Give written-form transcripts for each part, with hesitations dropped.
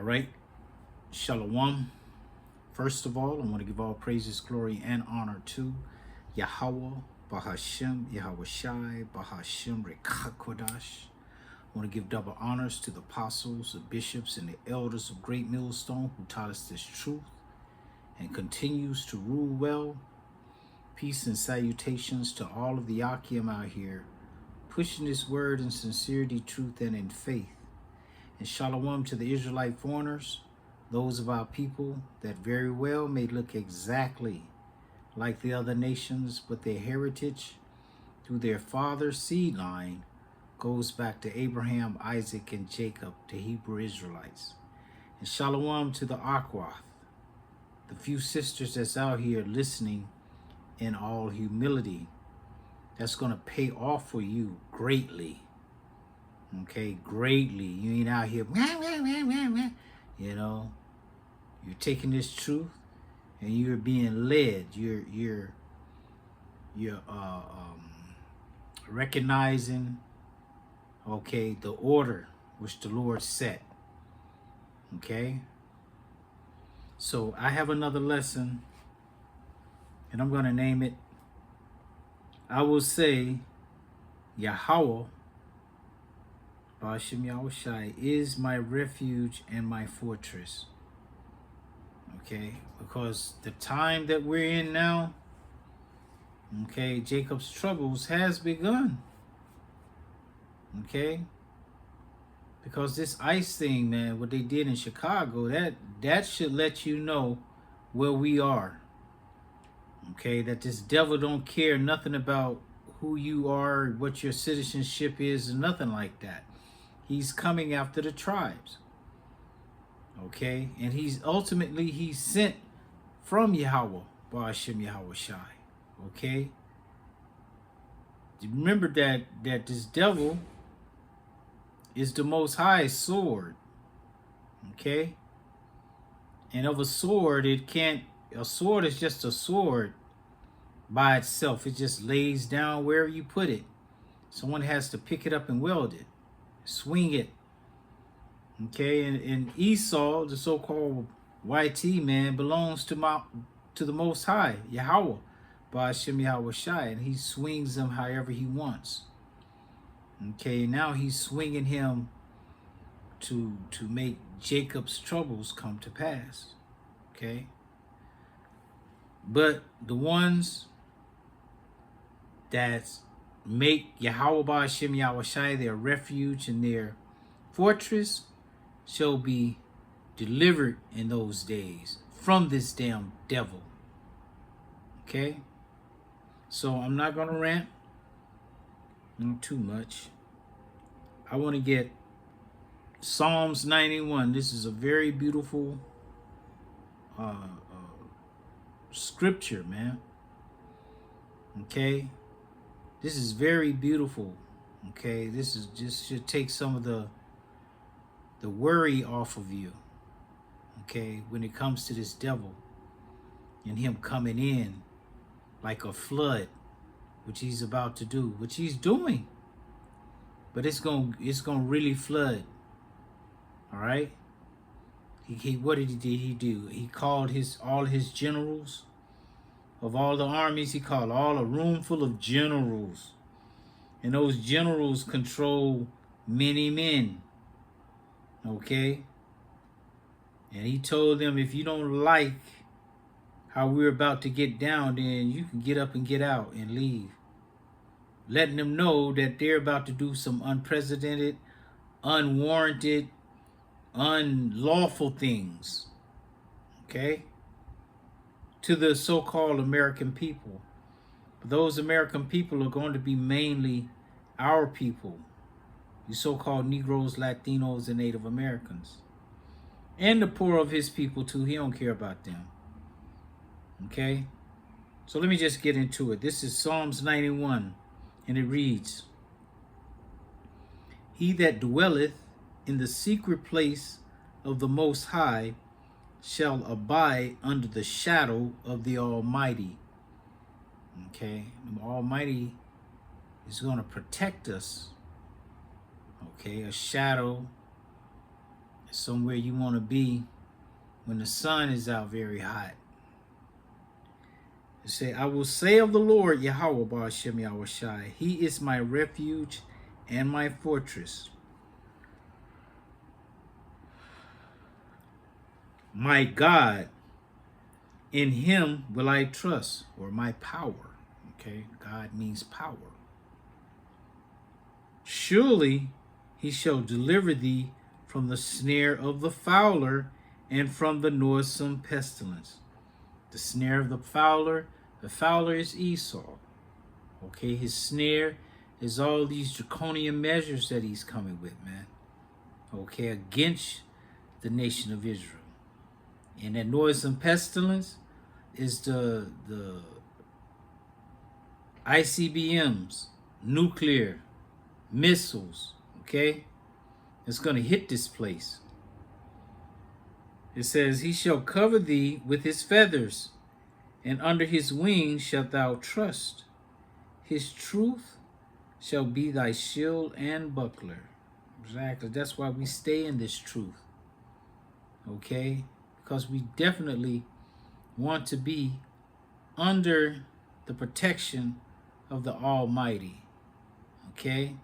All right. Shalom. First of all, I want to give all praises, glory, and honor to YAHAWAH, Bahashem, YAHAWAH, Bahashem, Rekakwadash. I want to give double honors to the apostles, the bishops, and the elders of Great Millstone who taught us this truth and continues to rule well. Peace and salutations to all of the Akim out here, pushing this word in sincerity, truth, and in faith. And shalom to the Israelite foreigners, those of our people that very well may look exactly like the other nations, but their heritage through their father's seed line goes back to Abraham, Isaac, and Jacob, the Hebrew Israelites. And shalom to the YAHAWAH, the few sisters that's out here listening in all humility. That's going to pay off for you greatly. Okay, greatly. You ain't out here, you know. You're taking this truth and you're being led. You're recognizing, okay, the order which the Lord set. Okay. So I have another lesson, and I'm going to name it, I will say, YAHAWAH, Ba'ashem Yahushai, is my refuge and my fortress. Okay, because the time that we're in now, okay, Jacob's troubles has begun. Okay, because this ICE thing, man, what they did in Chicago, that should let you know where we are. Okay, that this devil don't care nothing about who you are, what your citizenship is, and nothing like that. He's coming after the tribes. Okay, and he's sent from Yahweh, Ba'ashem Yahushai. Okay, remember that this devil is the Most High sword. Okay, and of a sword, a sword is just a sword by itself. It just lays down wherever you put it. Someone has to pick it up and weld it, swing it. Okay, and Esau, the so-called YT man, belongs to the Most High, Yahweh, Ba'ashem Yahushai, and he swings them however he wants. Okay, now he's swinging him to make Jacob's troubles come to pass. Okay, but the ones that make Yahweh Ba'ashem Yahushai their refuge and their fortress shall be delivered in those days from this damn devil. Okay? So I'm not going to rant. Not too much. I want to get Psalms 91. This is a very beautiful scripture, man. Okay? This is very beautiful. Okay? This should take some of the worry off of you, okay, when it comes to this devil and him coming in like a flood, which he's about to do, which he's doing, but it's gonna really flood. All right. What did he do? He called all his generals of all the armies. He called all a room full of generals, and those generals control many men. Okay, and he told them, if you don't like how we're about to get down, then you can get up and get out and leave, letting them know that they're about to do some unprecedented, unwarranted, unlawful things, okay, to the so-called American people. But those American people are going to be mainly our people, the so-called Negroes, Latinos, and Native Americans. And the poor of his people, too. He don't care about them. Okay? So let me just get into it. This is Psalms 91, and it reads, He that dwelleth in the secret place of the Most High shall abide under the shadow of the Almighty. Okay? The Almighty is going to protect us. Okay, a shadow somewhere you want to be when the sun is out very hot. It say, I will say of the Lord, Yahawah Ba'ashem Yahawashi, He is my refuge and my fortress. My God, in Him will I trust, or my power. Okay, God means power. Surely He shall deliver thee from the snare of the fowler and from the noisome pestilence. The snare of the fowler is Esau. Okay, his snare is all these draconian measures that he's coming with, man. Okay, against the nation of Israel. And that noisome pestilence is the ICBMs, nuclear missiles, okay? It's going to hit this place. It says, He shall cover thee with His feathers, and under His wings shalt thou trust. His truth shall be thy shield and buckler. Exactly. That's why we stay in this truth. Okay? Because we definitely want to be under the protection of the Almighty. Okay?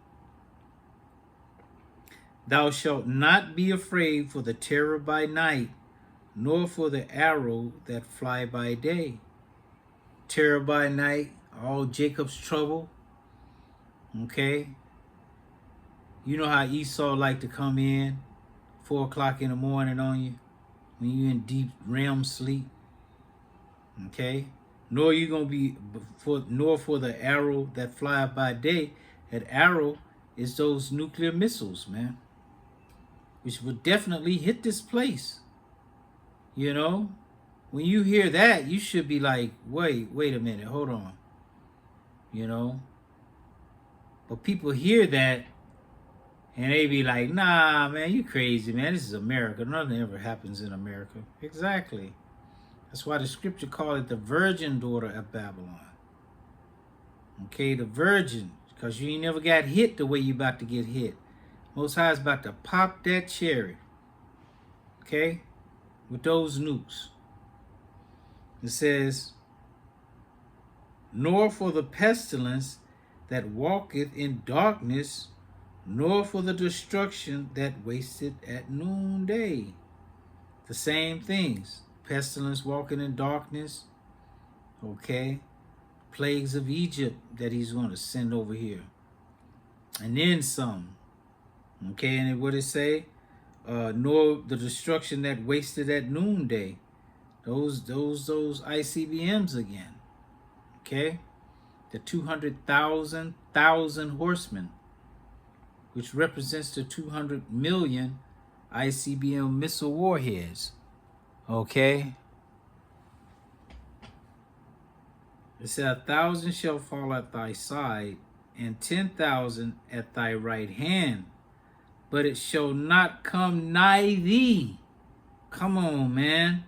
Thou shalt not be afraid for the terror by night, nor for the arrow that fly by day. Terror by night, all Jacob's trouble. Okay? You know how Esau liked to come in 4 o'clock in the morning on you when you're in deep REM sleep. Okay? Nor you gonna be nor for the arrow that fly by day. That arrow is those nuclear missiles, man, which would definitely hit this place. You know, when you hear that, you should be like, wait a minute, hold on. You know, but people hear that and they be like, nah, man, you crazy, man. This is America. Nothing ever happens in America. Exactly. That's why the scripture called it the virgin daughter of Babylon. Okay, the virgin, because you ain't never got hit the way you about to get hit. Most High is about to pop that cherry. Okay, with those nukes. It says, nor for the pestilence that walketh in darkness, nor for the destruction that wasteth at noonday. The same things. Pestilence walking in darkness. Okay. Plagues of Egypt that he's going to send over here. And then some. Okay, and what it say? Nor the destruction that wasted at noonday. Those ICBMs again. Okay? The 200,000 horsemen, which represents the 200 million ICBM missile warheads. Okay? It said, 1,000 shall fall at thy side, and 10,000 at thy right hand, but it shall not come nigh thee. Come on, man.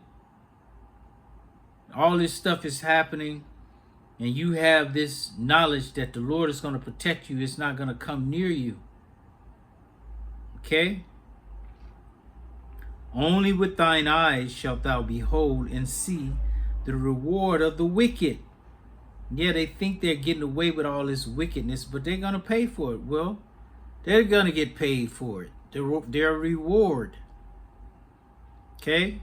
All this stuff is happening, and you have this knowledge that the Lord is going to protect you. It's not going to come near you. Okay? Only with thine eyes shalt thou behold and see the reward of the wicked. Yeah, they think they're getting away with all this wickedness, but they're going to pay for it. Well, they're going to get paid for it. Their reward. Okay?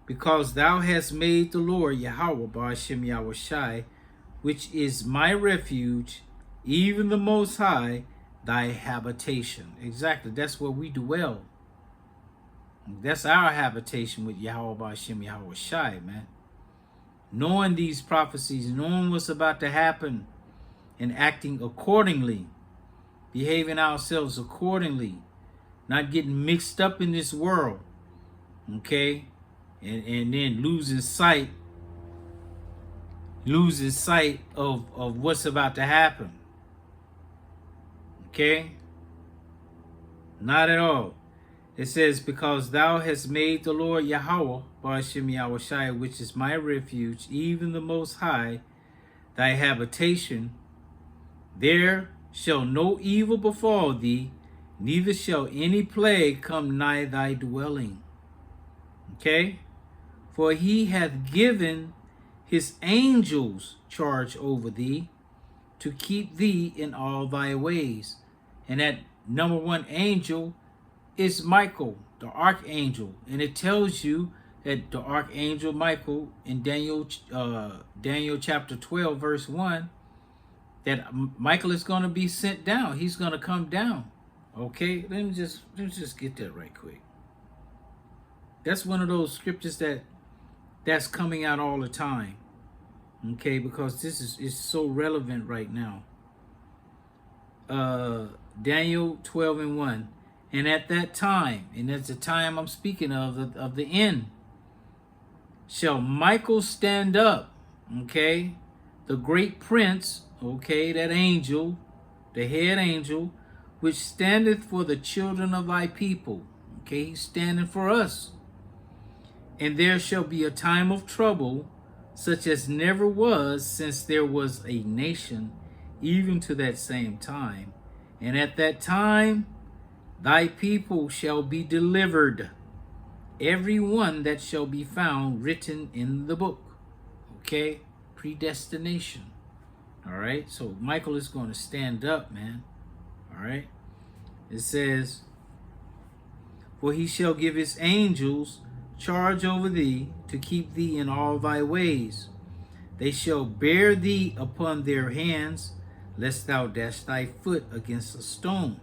Because thou hast made the Lord, Yahawah Ba'ashem Yahawashi, which is my refuge, even the Most High, thy habitation. Exactly. That's where we dwell. That's our habitation with Yahawah Ba'ashem Yahawashi, man. Knowing these prophecies, knowing what's about to happen, and acting accordingly, behaving ourselves accordingly, not getting mixed up in this world, okay, and then losing sight of what's about to happen, okay? Not at all. It says, because thou hast made the Lord Yahawah Ba'ashem Yahawashi, which is my refuge, even the Most High, thy habitation, there shall no evil befall thee, neither shall any plague come nigh thy dwelling. Okay? For he hath given his angels charge over thee to keep thee in all thy ways. And that number one angel is Michael, the archangel. And it tells you that the archangel Michael in Daniel chapter 12, verse 1, that Michael is going to be sent down. He's going to come down. Okay, let me just get that right quick. That's one of those scriptures that's coming out all the time. Okay, because this is so relevant right now. Daniel 12 and 1. And at that time, and that's the time I'm speaking of the end, shall Michael stand up, okay, the great prince, okay, that angel, the head angel, which standeth for the children of thy people. Okay, he's standing for us. And there shall be a time of trouble, such as never was since there was a nation, even to that same time. And at that time, thy people shall be delivered, every one that shall be found written in the book. Okay, predestination. All right, so Michael is going to stand up, man. All right, it says, for he shall give his angels charge over thee to keep thee in all thy ways. They shall bear thee upon their hands, lest thou dash thy foot against a stone.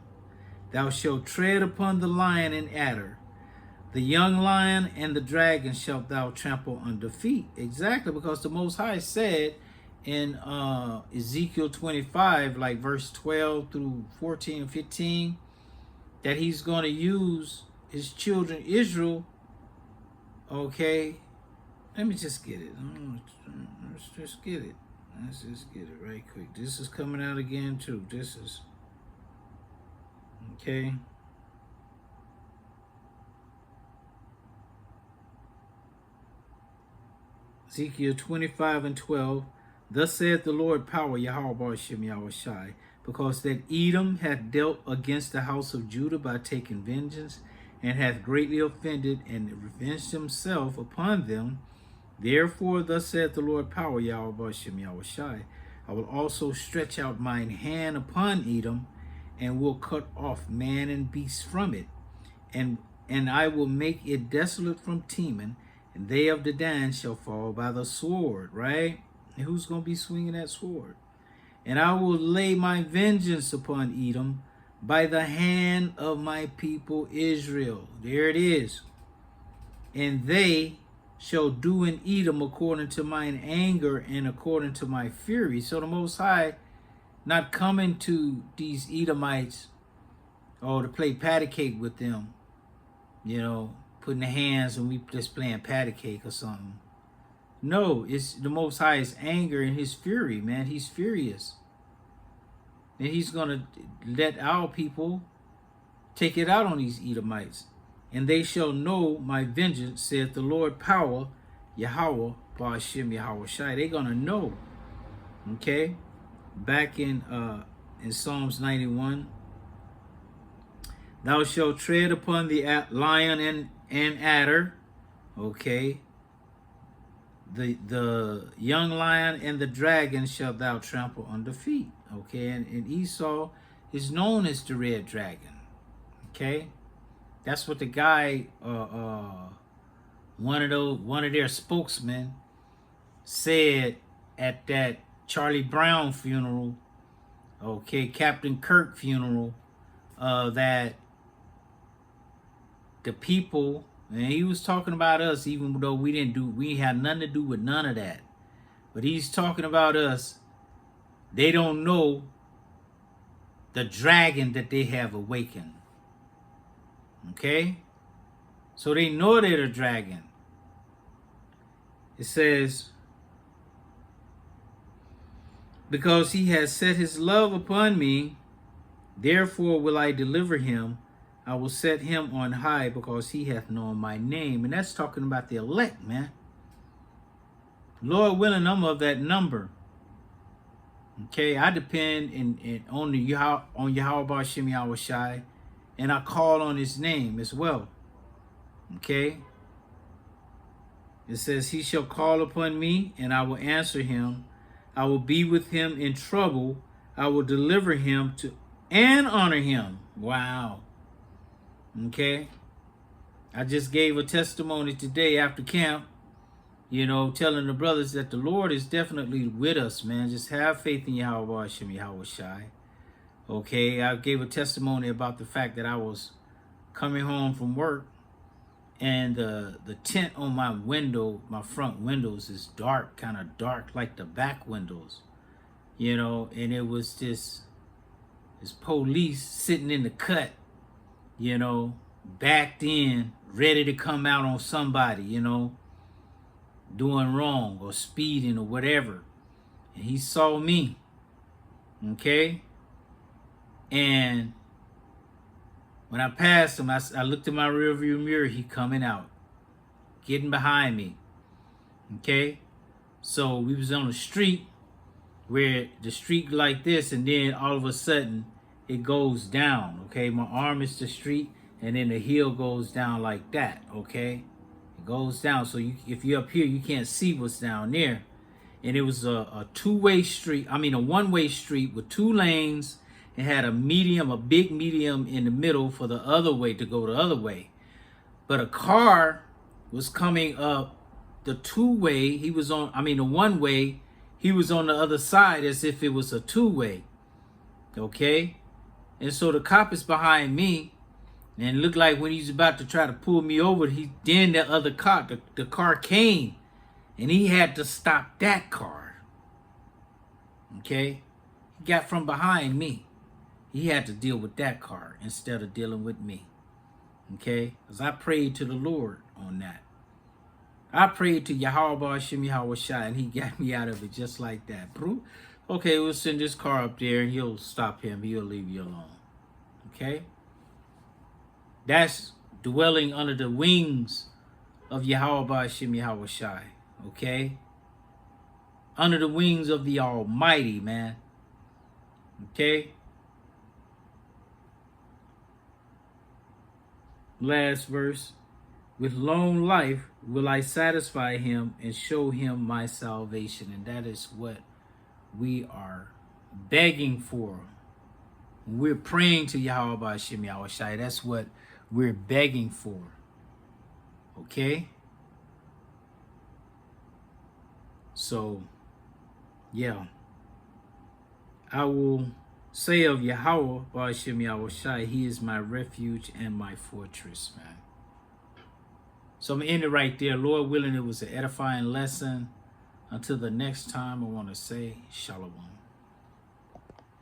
Thou shalt tread upon the lion and adder. The young lion and the dragon shalt thou trample under feet. Exactly, because the Most High said in Ezekiel 25, like verse 12 through 14 and 15, that he's going to use his children Israel. Okay, let me just get it. Let's just get it. Let's just get it right quick. This is coming out again too. This is okay. Ezekiel 25 and 12. Thus saith the Lord power, YAHAWAH, because that Edom hath dealt against the house of Judah by taking vengeance, and hath greatly offended and revenged himself upon them. Therefore, thus saith the Lord power, YAHWH, I will also stretch out mine hand upon Edom, and will cut off man and beast from it, and I will make it desolate from Teman, and they of Dedan shall fall by the sword, right? And who's going to be swinging that sword? And I will lay my vengeance upon Edom by the hand of my people Israel. There it is. And they shall do in Edom according to mine anger and according to my fury. So the Most High not coming to these Edomites to play patty cake with them, putting the hands and we just playing patty cake or something. No, it's the Most High's anger and his fury, man. He's furious. And he's going to let our people take it out on these Edomites. And they shall know my vengeance, saith the Lord power, Yahawah, Ba'ashem, Yahawah. They're going to know. Okay? Back in Psalms 91. Thou shalt tread upon the lion and adder. Okay? The young lion and the dragon shalt thou trample under feet. Okay, and Esau is known as the red dragon. Okay, that's what the guy, one of their spokesmen said at that Charlie Brown funeral. Okay, Captain Kirk funeral, that the people, and he was talking about us, even though we had nothing to do with none of that. But he's talking about us. They don't know the dragon that they have awakened. Okay? So they know they're a dragon. It says, because he has set his love upon me, therefore will I deliver him. I will set him on high because he hath known my name. And that's talking about the elect, man. Lord willing, I'm of that number. Okay, I depend on Yahweh Ba'ashem Yahawashi, and I call on his name as well. Okay? It says, he shall call upon me, and I will answer him. I will be with him in trouble. I will deliver him to and honor him. Wow. Okay? I just gave a testimony today after camp, you know, telling the brothers that the Lord is definitely with us, man. Just have faith in YAHAWAH, YAHAWAH. Okay? I gave a testimony about the fact that I was coming home from work, and the tint on my window, my front windows, is dark, kind of dark like the back windows, you know, and it was this police sitting in the cut, you know, backed in, ready to come out on somebody, you know, doing wrong or speeding or whatever. And he saw me, okay? And when I passed him, I looked in my rearview mirror. He coming out, getting behind me. Okay, so we was on the street, where the street like this, and then all of a sudden it goes down. Okay, my arm is the street, and then the hill goes down like that. Okay, it goes down. So if you're up here, you can't see what's down there. And it was a two-way street. I mean, a one-way street with 2 lanes. It had a big medium in the middle for the other way to go the other way. But a car was coming up the 2-way. He was on, the 1-way. He was on the other side as if it was a 2-way. Okay? And so the cop is behind me, and it looked like when he's about to try to pull me over, then the other cop, the car came, and he had to stop that car. Okay? He got from behind me. He had to deal with that car instead of dealing with me. Okay? Because I prayed to the Lord on that. I prayed to YAHAWAH, YAHAWAH, and he got me out of it just like that. Bro, okay, we'll send this car up there, and he'll stop him. He'll leave you alone. Okay? That's dwelling under the wings of YAHAWAH, YAHAWAH. Okay? Under the wings of the Almighty, man. Okay? Last verse. With long life will I satisfy him and show him my salvation. And that is what we are begging for. We're praying to YAHAWAH, YAHAWAH. That's what we're begging for. Okay? So, yeah. I will say of YAHAWAH, YAHAWAH, he is my refuge and my fortress, man. So I'm going to end it right there. Lord willing, it was an edifying lesson. Until the next time, I want to say shalom.